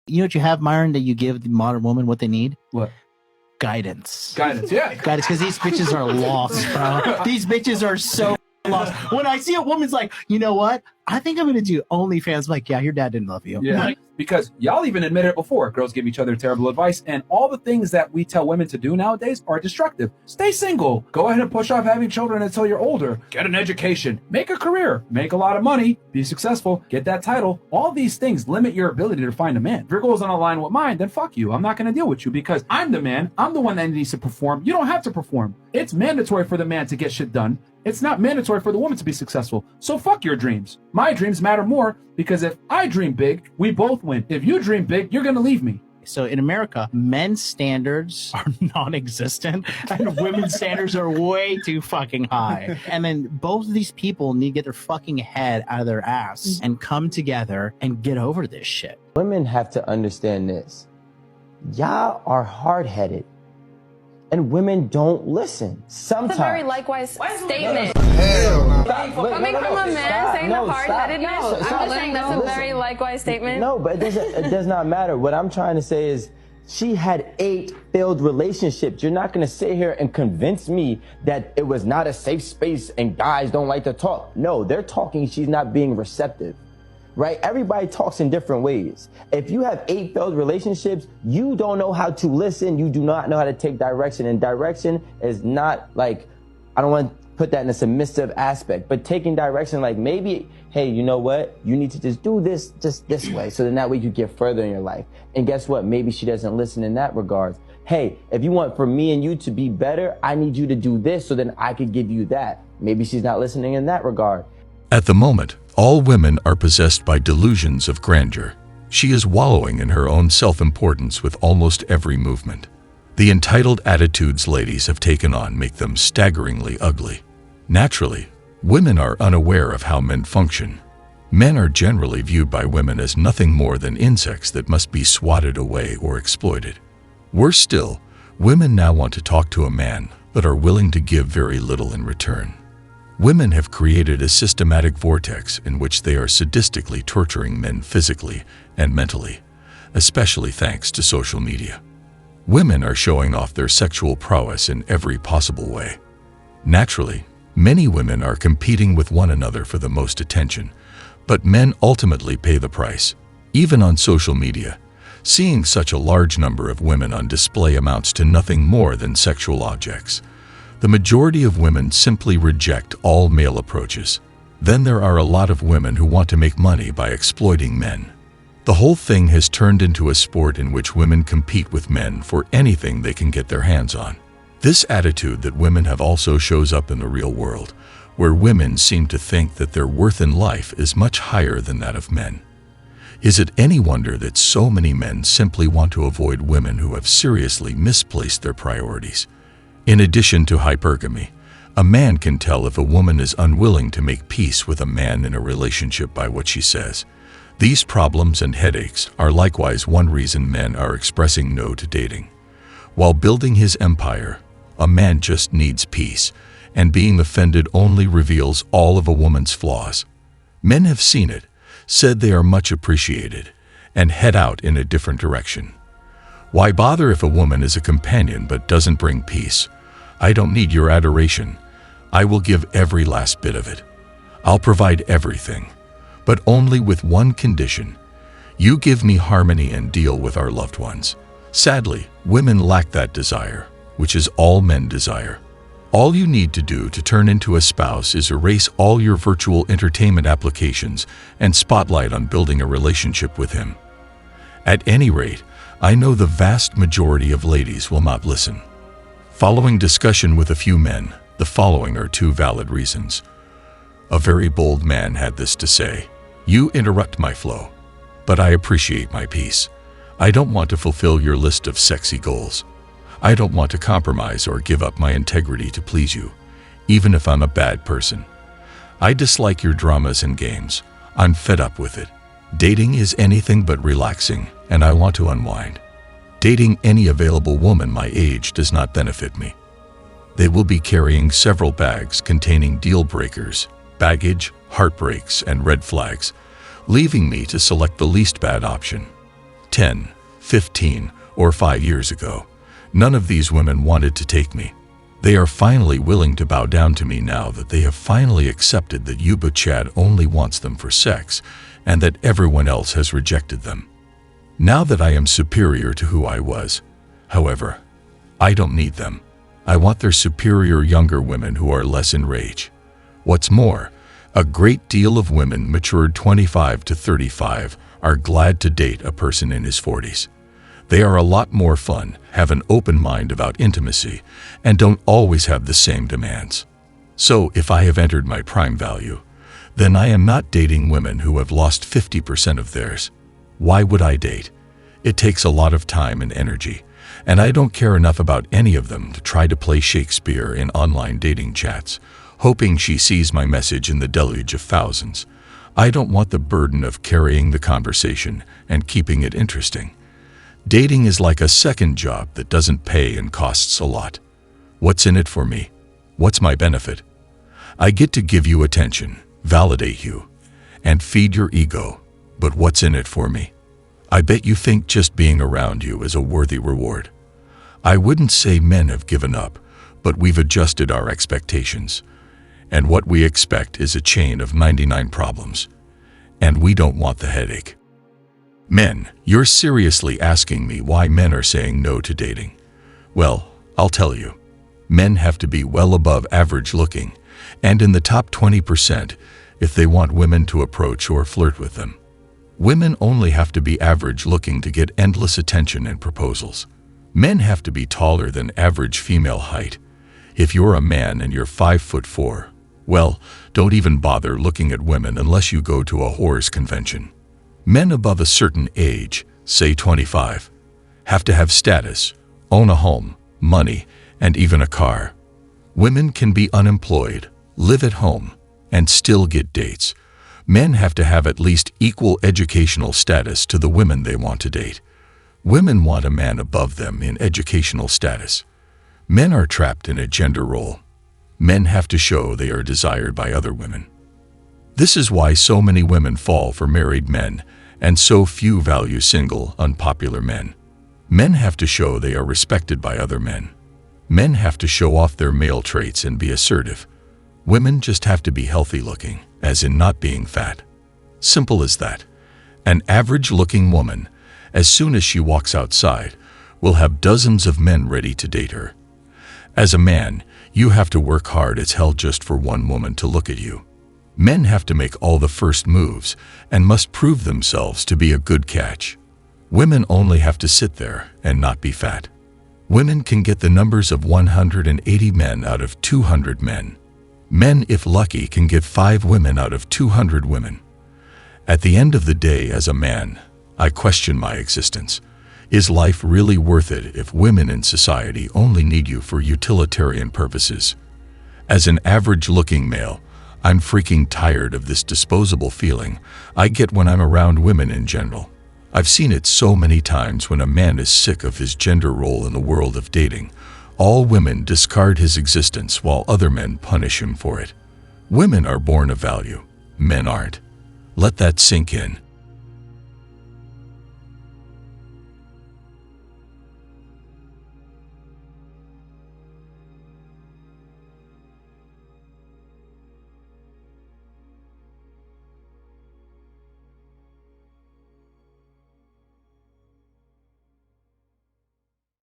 You know what you have, Myron, that you give the modern woman what they need? What? Guidance. Guidance, yeah. Guidance, because these bitches are lost, bro. These bitches are so lost. When I see a woman's like, you know what? I think I'm going to do OnlyFans. I'm like, yeah, your dad didn't love you. Yeah. Because y'all even admitted it before. Girls give each other terrible advice, and all the things that we tell women to do nowadays are destructive. Stay single. Go ahead and push off having children until you're older. Get an education. Make a career. Make a lot of money. Be successful. Get that title. All these things limit your ability to find a man. If your goals don't align with mine, then fuck you. I'm not going to deal with you because I'm the man. I'm the one that needs to perform. You don't have to perform. It's mandatory for the man to get shit done. It's not mandatory for the woman to be successful. So fuck your dreams. My dreams matter more because if I dream big, we both win. If you dream big, you're going to leave me. So in America, men's standards are non-existent and women's standards are way too fucking high. And then both of these people need to get their fucking head out of their ass and come together and get over this shit. Women have to understand this. Y'all are hard-headed. And women don't listen. Sometimes. That's a very likewise statement. Hell no. Coming from a man saying the hard-headedness, I'm just saying that's a very likewise statement. No, but it does not matter. What I'm trying to say is she had 8 failed relationships. You're not going to sit here and convince me that it was not a safe space and guys don't like to talk. No, they're talking. She's not being receptive. Right? Everybody talks in different ways. If you have 8 failed relationships, you don't know how to listen. You do not know how to take direction. And direction is not like, I don't want to put that in a submissive aspect, but taking direction like maybe, hey, you know what? You need to just do this just this way. So then that way you get further in your life. And guess what? Maybe she doesn't listen in that regard. Hey, if you want for me and you to be better, I need you to do this so then I could give you that. Maybe she's not listening in that regard. At the moment, all women are possessed by delusions of grandeur. She is wallowing in her own self-importance with almost every movement. The entitled attitudes ladies have taken on make them staggeringly ugly. Naturally, women are unaware of how men function. Men are generally viewed by women as nothing more than insects that must be swatted away or exploited. Worse still, women now want to talk to a man, but are willing to give very little in return. Women have created a systematic vortex in which they are sadistically torturing men physically and mentally, especially thanks to social media. Women are showing off their sexual prowess in every possible way. Naturally, many women are competing with one another for the most attention, but men ultimately pay the price. Even on social media, seeing such a large number of women on display amounts to nothing more than sexual objects. The majority of women simply reject all male approaches. Then there are a lot of women who want to make money by exploiting men. The whole thing has turned into a sport in which women compete with men for anything they can get their hands on. This attitude that women have also shows up in the real world, where women seem to think that their worth in life is much higher than that of men. Is it any wonder that so many men simply want to avoid women who have seriously misplaced their priorities? In addition to hypergamy, a man can tell if a woman is unwilling to make peace with a man in a relationship by what she says. These problems and headaches are likewise one reason men are expressing no to dating. While building his empire, a man just needs peace, and being offended only reveals all of a woman's flaws. Men have seen it, said they are much appreciated, and head out in a different direction. Why bother if a woman is a companion but doesn't bring peace? I don't need your adoration. I will give every last bit of it. I'll provide everything, but only with one condition. You give me harmony and deal with our loved ones. Sadly, women lack that desire, which is all men desire. All you need to do to turn into a spouse is erase all your virtual entertainment applications and spotlight on building a relationship with him. At any rate, I know the vast majority of ladies will not listen. Following discussion with a few men, the following are 2 valid reasons. A very bold man had this to say: "You interrupt my flow, but I appreciate my peace. I don't want to fulfill your list of sexy goals. I don't want to compromise or give up my integrity to please you, even if I'm a bad person. I dislike your dramas and games. I'm fed up with it. Dating is anything but relaxing, and I want to unwind. Dating any available woman my age does not benefit me. They will be carrying several bags containing deal breakers, baggage, heartbreaks, and red flags, leaving me to select the least bad option. 10, 15, or 5 years ago. None of these women wanted to take me. They are finally willing to bow down to me now that they have finally accepted that Yuba Chad only wants them for sex and that everyone else has rejected them. Now that I am superior to who I was, however, I don't need them. I want their superior younger women who are less enraged. What's more, a great deal of women matured 25 to 35 are glad to date a person in his 40s. They are a lot more fun, have an open mind about intimacy, and don't always have the same demands. So if I have entered my prime value, then I am not dating women who have lost 50% of theirs. Why would I date? It takes a lot of time and energy, and I don't care enough about any of them to try to play Shakespeare in online dating chats, hoping she sees my message in the deluge of thousands. I don't want the burden of carrying the conversation and keeping it interesting. Dating is like a second job that doesn't pay and costs a lot. What's in it for me? What's my benefit? I get to give you attention, validate you, and feed your ego, but what's in it for me? I bet you think just being around you is a worthy reward. I wouldn't say men have given up, but we've adjusted our expectations. And what we expect is a chain of 99 problems. And we don't want the headache. Men, you're seriously asking me why men are saying no to dating. Well, I'll tell you. Men have to be well above average looking, and in the top 20% if they want women to approach or flirt with them. Women only have to be average looking to get endless attention and proposals. Men have to be taller than average female height. If you're a man and you're 5'4", well, don't even bother looking at women unless you go to a whores convention. Men above a certain age, say 25, have to have status, own a home, money, and even a car. Women can be unemployed, live at home, and still get dates. Men have to have at least equal educational status to the women they want to date. Women want a man above them in educational status. Men are trapped in a gender role. Men have to show they are desired by other women. This is why so many women fall for married men and so few value single, unpopular men. Men have to show they are respected by other men. Men have to show off their male traits and be assertive. Women just have to be healthy looking, as in not being fat. Simple as that. An average-looking woman, as soon as she walks outside, will have dozens of men ready to date her. As a man, you have to work hard as hell just for one woman to look at you. Men have to make all the first moves and must prove themselves to be a good catch. Women only have to sit there and not be fat. Women can get the numbers of 180 men out of 200 men. Men, if lucky, can get 5 women out of 200 women. At the end of the day, as a man, I question my existence. Is life really worth it if women in society only need you for utilitarian purposes? As an average-looking male, I'm freaking tired of this disposable feeling I get when I'm around women in general. I've seen it so many times when a man is sick of his gender role in the world of dating. All women discard his existence while other men punish him for it. Women are born of value. Men aren't. Let that sink in.